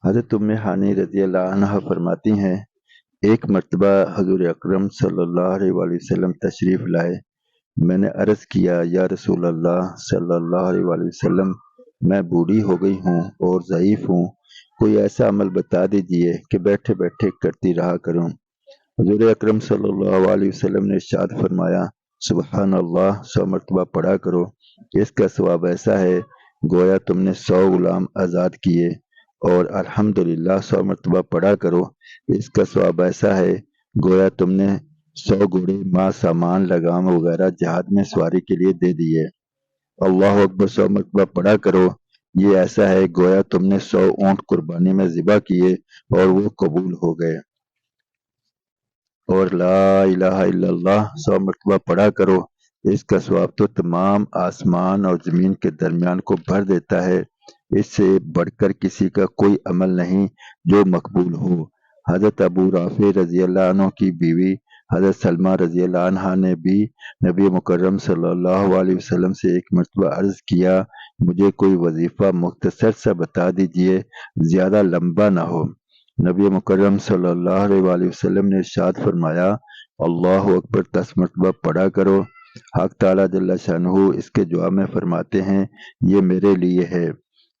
حضرت ام ہانی رضی اللہ عنہ فرماتی ہیں، ایک مرتبہ حضور اکرم صلی اللہ علیہ وآلہ وسلم تشریف لائے۔ میں نے عرض کیا، یا رسول اللہ صلی اللہ علیہ وآلہ وسلم، میں بوڑھی ہو گئی ہوں اور ضعیف ہوں، کوئی ایسا عمل بتا دیجئے کہ بیٹھے بیٹھے کرتی رہا کروں۔ حضور اکرم صلی اللہ علیہ وسلم نے ارشاد فرمایا، سبحان اللہ 100 مرتبہ پڑھا کرو، اس کا ثواب ایسا ہے گویا تم نے 100 غلام آزاد کیے، اور الحمدللہ 100 مرتبہ پڑھا کرو، اس کا ثواب ایسا ہے گویا تم نے 100 گھوڑے ماں سامان لگام وغیرہ جہاد میں سواری کے لیے دے دیے۔ اللہ اکبر 100 مرتبہ پڑھا کرو، یہ ایسا ہے گویا تم نے 100 اونٹ قربانی میں ذبح کیے اور وہ قبول ہو گئے۔ اور لا الہ الا اللہ 100 مرتبہ پڑھا کرو، اس کا ثواب تو تمام آسمان اور زمین کے درمیان کو بھر دیتا ہے، اس سے بڑھ کر کسی کا کوئی عمل نہیں جو مقبول ہو۔ حضرت ابو رافع رضی اللہ عنہ کی بیوی حضرت سلمہ رضی اللہ عنہ نے بھی نبی مکرم صلی اللہ علیہ وسلم سے ایک مرتبہ عرض کیا، مجھے کوئی وظیفہ مختصر سا بتا دیجئے، زیادہ لمبا نہ ہو۔ نبی مکرم صلی اللہ علیہ وآلہ وسلم نے ارشاد فرمایا، اللہ اکبر 10 مرتبہ پڑھا کرو۔ حق تعالیٰ جل شانہ اس کے جواب میں فرماتے ہیں، یہ میرے لیے ہے۔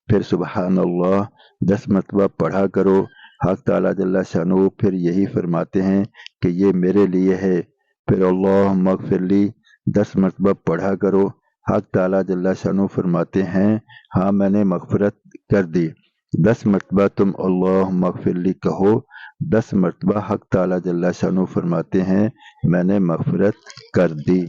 پھر سبحان اللہ 10 مرتبہ پڑھا کرو۔ حق تعالیٰ جل شانہ پھر یہی فرماتے ہیں کہ یہ میرے لیے ہے۔ پھر اللہم اغفر لی 10 مرتبہ پڑھا کرو۔ حق تعالیٰ جل شانہ فرماتے ہیں، ہاں میں نے مغفرت کر دی۔ 10 مرتبہ تم اللہم اغفر لی کہو، 10 مرتبہ حق تعالیٰ جل شانہ فرماتے ہیں، میں نے مغفرت کر دی۔